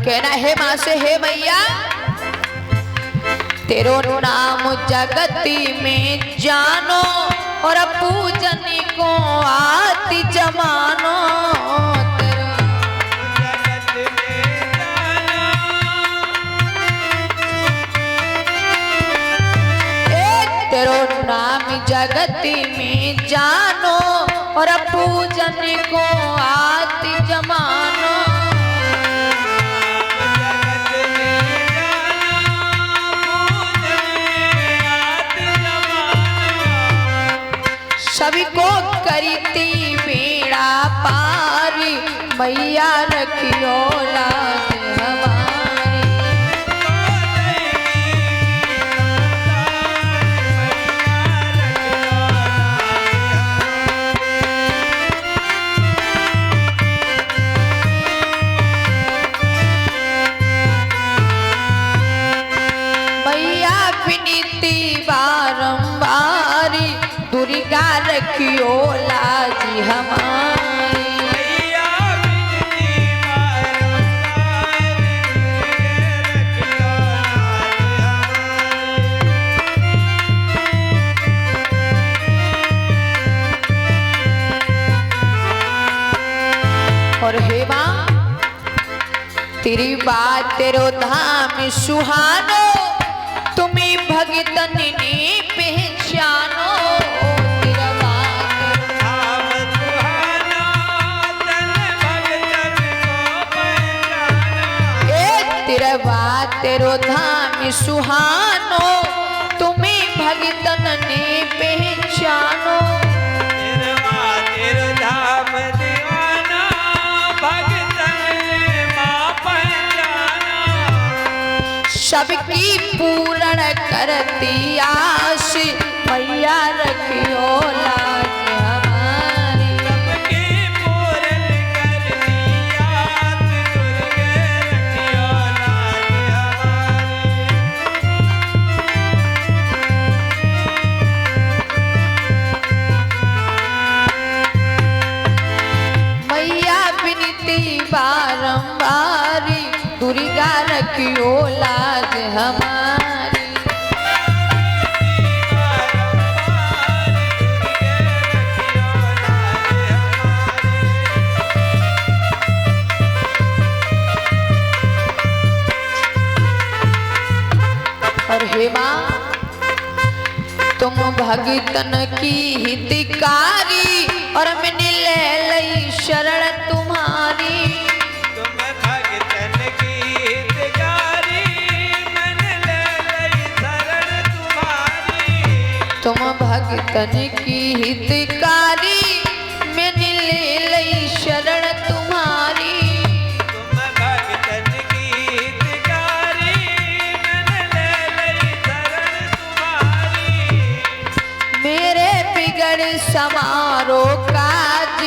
कहना है माँ से, हे मैया तेरो नाम जगती में जानो और पूजन को आति जमानो। तेरो नाम जगती में जानो और पूजन को आति जमानो। सभी को करती बेड़ा पारी, मैया रखियो लाज हमारी। मैया विनीति बारंबारी, दुर्गा रखियो लाज हमारी। और हे माँ तेरी बात तेरो धाम सुहानो, तुम्हें भगतन ने पहचानो। तेरा बात तेरो धाम सुहानो, तुम्हें भगतन ने पहचानो। तेरा धाम दीवाना, भगतन ने माँ पहचाना। सबकी पूर्ण करती आस, मैया रखियो लाज हमारी। सबकी पूर्ण करती आस, दुर्गे रखियो लाज हमारी। मैया विनती बारंबारी, दुर्गा रखियो लाज हमारी। और हे माँ तुम भगतन की हितकारी, और मैंने ले लई शरण तुम्हारी। तुम भगतन की हितकारी, मैंने ले लई शरण तुम्हारी। तुम भगतन की हितकारी, मैंने ले लई शरण तुम्हारी। तुम भगतन की हितकारी, मैंने ले लई शरण तुम्हारी। मेरे बिगड़ समारो काज,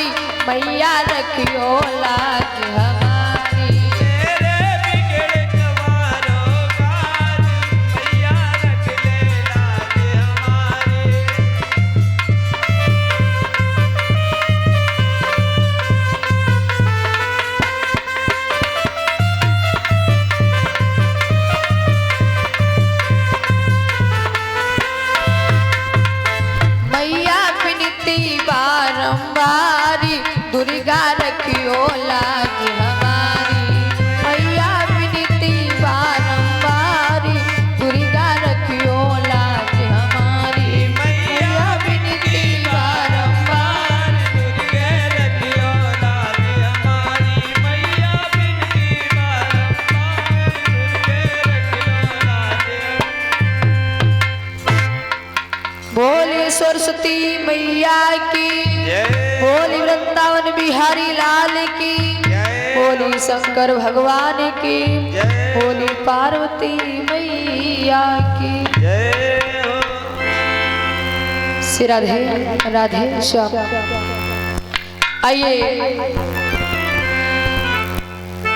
मैया रखियो लाज हमारी। तेरे बिगड़ तुम्हारो काज, मैया रख ले लाज हमारी। मैया विनती बारंबारी, दुर्गा रखियो लाज हमारी। मैया विनती बारंबारी, दुर्गा रखियो लाज हमारी। मैया विनती बारंबारी, दुर्गे रखियो लाज हमारी। मैया बिनती बारंबार, दुर्गे रखियो लाज। बोले सरस्वती मैया की, बोली वृंदावन बिहारी लाल की, बोली शंकर भगवान की, बोली पार्वती मैया की। श्री राधे राधे श्याम। आइए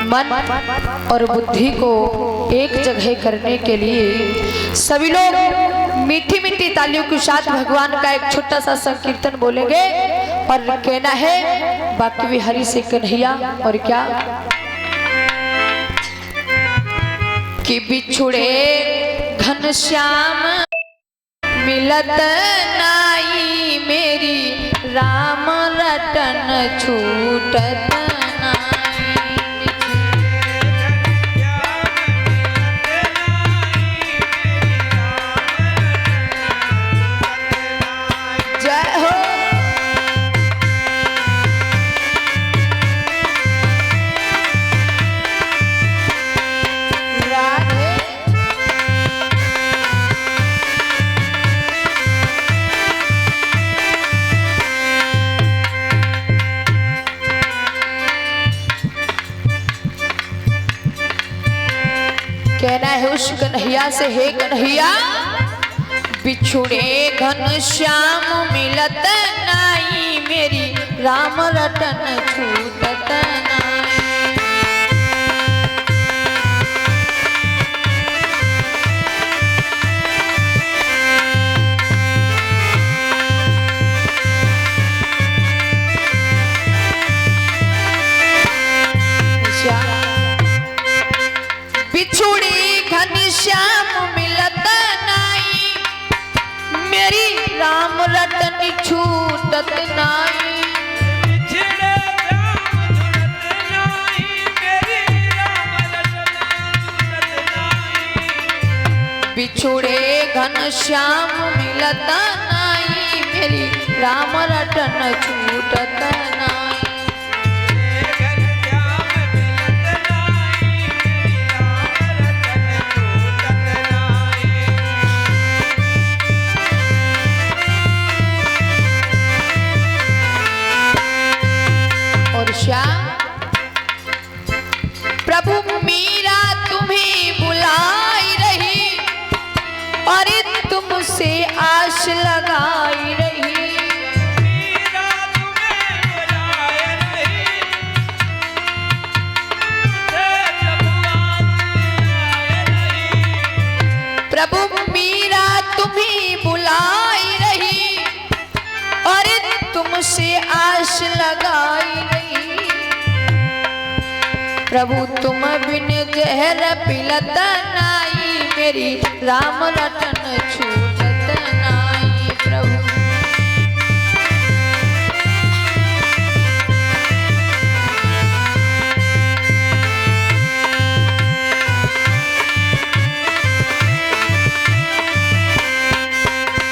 मन और बुद्धि को एक जगह करने के लिए सभी लोग मीठी मीठी तालियों के साथ भगवान का एक छोटा सा संकीर्तन बोलेंगे और कहना है बाकी भी हरि से कन्हैया। और क्या कि बिछुड़े घनश्याम मिलत नाई मेरी राम रटन छूटत नाई। जय हो राधे। कहना है उस कन्हैया से, हे कन्हैया बिछुड़े घनश्याम मिलत नाई मेरी राम रटन छूटत नाई। बिछुड़ी घनश्याम मिलत नाई मेरी राम रटन छूटत नाई। बिछुड़े घनश्याम मिलत नाई मेरी राम रटन छूटत नाई। और श्याम प्रभु मीरा तुम्हें बुलाई रही और तुमसे आश लगाई रही। प्रभु मीरा तुम्हें बुलाई रही और तुमसे आश लगाई रही। प्रभु तुम बिन जहर पिलत नाई मेरी राम रटन छूटत नाई। प्रभु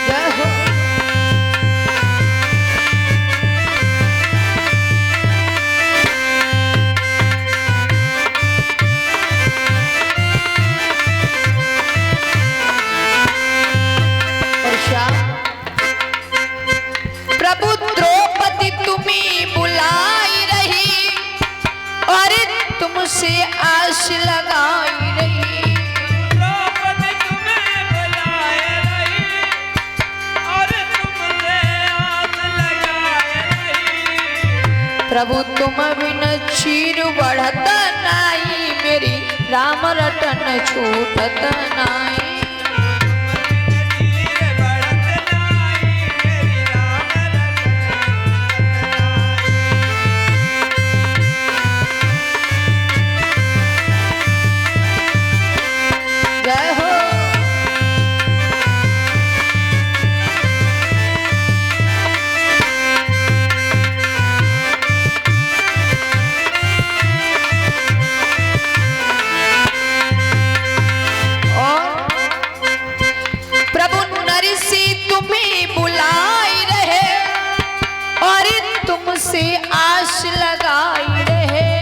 जय हो प्रभु द्रौपदी तुम्हें बुलाई रही और तुमसे आश लगाई रही। द्रौपदी तुम्हें बुलाए रही और तुमसे आस लगाए रही। प्रभु तुम बिन चीर बढ़त नाई मेरी राम रटन छूटत नाई। जय हो और प्रभु नरसी तुम्हें बुलाई रहे और तुमसे आश लगाई रहे।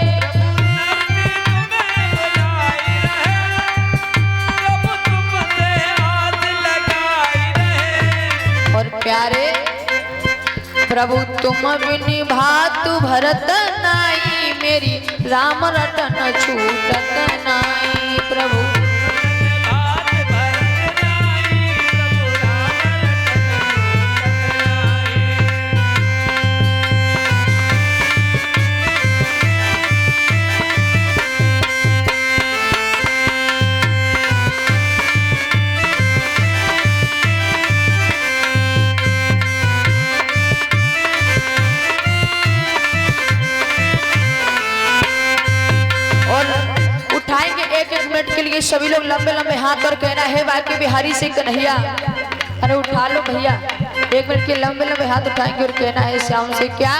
और प्यारे प्रभु तुम बिन भातु भरत नाई मेरी राम रटन छूटत नाई। प्रभु उठाए के लिए सभी लोग लंबे लंबे हाथ और कहना है बाकी बिहारी से कन्हैया। अरे उठा लो भैया, 1 मिनट के लंबे लंबे हाथ उठाएंगे और कहना है श्याम से क्या।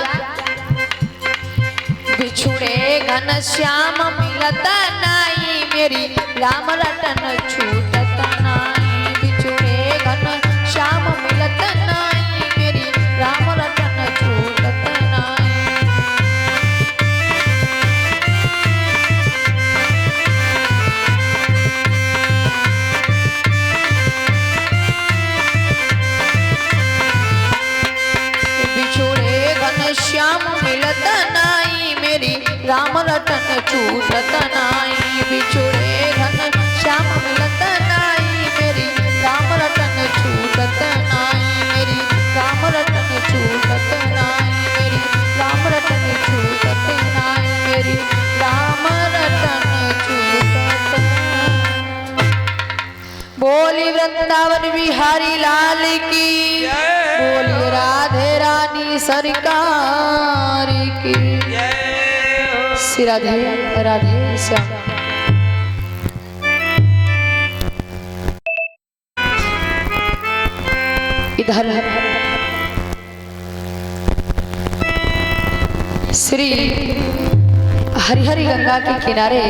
बिछुड़े घन श्याम मिलत नाई मेरी राम रतन छूटत नाई। बिछुड़े घन श्याम मिलत नाई मेरी राम रतन छूटत नाई। बिछुड़े घन श्याम मिलत नाई मेरी राम रतन छूटत नाई। बिछुड़े घन श्याम मिलत नाई मेरी राम रतन छूटत नाई। मेरी राम रतन छूटत नाई। मेरी राम रतन छूटत नाई। मेरी राम रतन छूटत नाई। बोली वृंदावन बिहारी लाल की, बोली राधे रानी सरकार की। श्री राधे राधे श्याम। इधर श्री हरिहरी गंगा के किनारे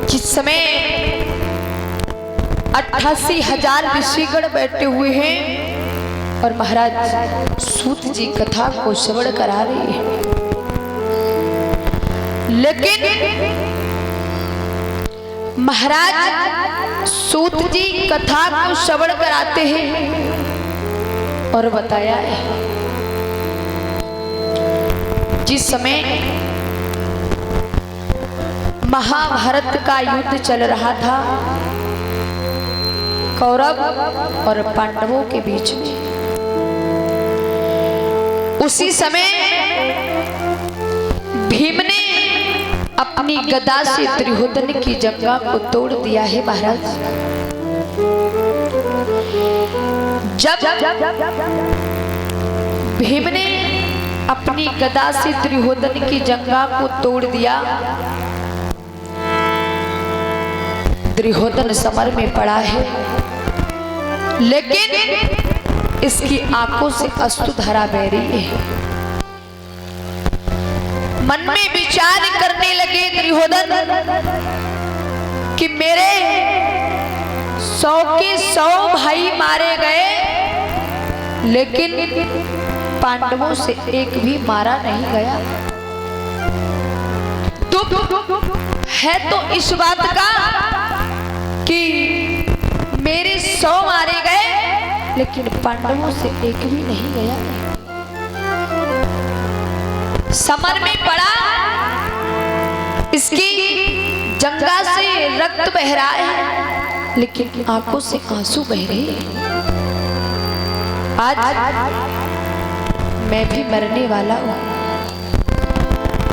जिस समय 88,000 ऋषिगण बैठे हुए हैं और महाराज सूत जी कथा को श्रवण करा रहे हैं, लेकिन महाराज सूत जी कथा को श्रवण कराते हैं और बताया है जिस समय महाभारत का युद्ध चल रहा था कौरव और पांडवों के बीच में, उसी समय भीम ने अपनी गदा से दुर्योधन की जंगा को तोड़ दिया है महाराज। जब भीम ने अपनी गदा से दुर्योधन की जंगा को तोड़ दिया, दुर्योधन समर में पड़ा है, लेकिन इसकी आंखों से अश्रुधारा बह रही है। मन में विचार करने लगे दुर्योधन कि मेरे 100 के 100 भाई मारे गए, लेकिन पांडवों से एक भी मारा नहीं गया। दुख है तो इस बात का कि मेरे 100 मारे गए, लेकिन पांडवों से एक भी नहीं गया। समर में पड़ा, इसकी जंगा से रक्त बह रहा है, लेकिन आंखों से आंसू बह रहे हैं। आज मैं भी मरने वाला हूं,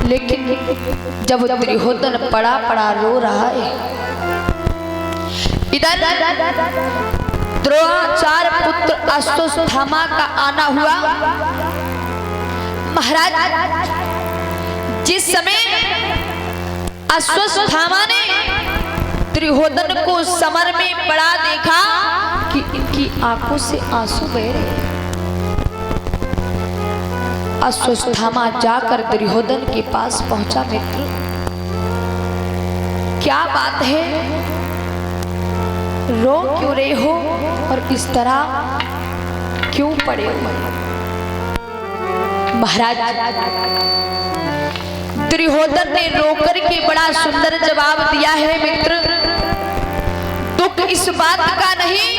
लेकिन जब दुर्योधन पड़ा पड़ा रो रहा है, इधर द्रोणाचार्य पुत्र अश्वत्थामा का आना हुआ। महाराज जिस समय अश्वत्थामा ने दुर्योधन को समर में पड़ा देखा कि इनकी आंखों से आंसू बह रहे, अश्वत्थामा जाकर दुर्योधन के पास पहुंचा। मित्र, क्या बात है, रो क्यों रहे हो और इस तरह क्यों पड़े हो? महाराज दुर्योधन ने रोकर के बड़ा सुंदर जवाब दिया है। मित्र, दुख इस बात का नहीं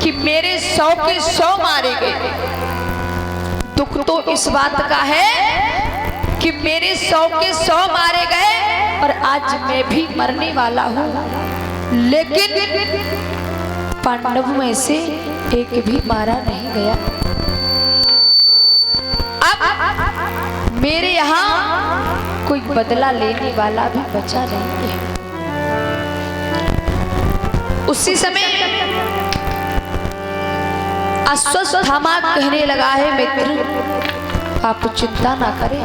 कि मेरे 100 के 100 मारे गए, दुख तो इस बात का है कि मेरे 100 के 100 मारे गए और आज मैं भी मरने वाला हूं, लेकिन पांडव में से एक भी मारा नहीं गया। अब मेरे यहाँ कोई बदला लेने वाला भी बचा नहीं है। उसी समय अश्वत्थामा कहने लगा है, मित्र आप चिंता ना करें,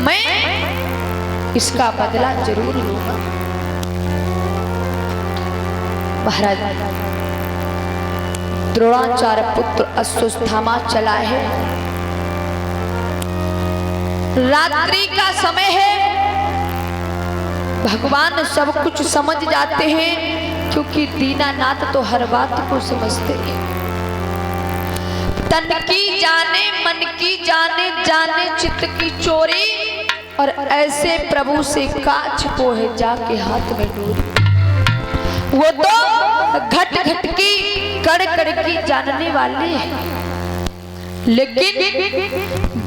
मैं इसका बदला जरूर लूंगा। महाराज द्रोणाचार्य पुत्र अश्वत्थामा चला है। रात्रि का समय है। भगवान सब कुछ समझ जाते हैं, क्योंकि दीनानाथ तो हर बात को समझते हैं। तन की जाने मन की जाने, जाने चित्त की चोरी, और ऐसे प्रभु से काछ पोहे जाके हाथ में डोरी। वो तो घट घट की कड़ कड़ की जानने वाले हैं, लेकिन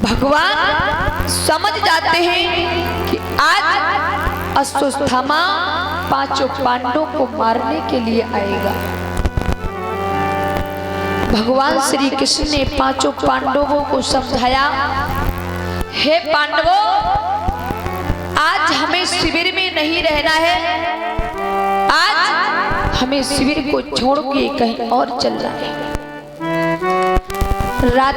भगवान समझ जाते हैं कि आज अश्वत्थामा पांचों पांडवों को मारने के लिए आएगा। भगवान श्री कृष्ण ने पांचों पांडवों को समझाया, हे पांडवों, आज हमें शिविर में नहीं रहना है। आज हमें शिविर को छोड़ के कहीं और चलना है। रात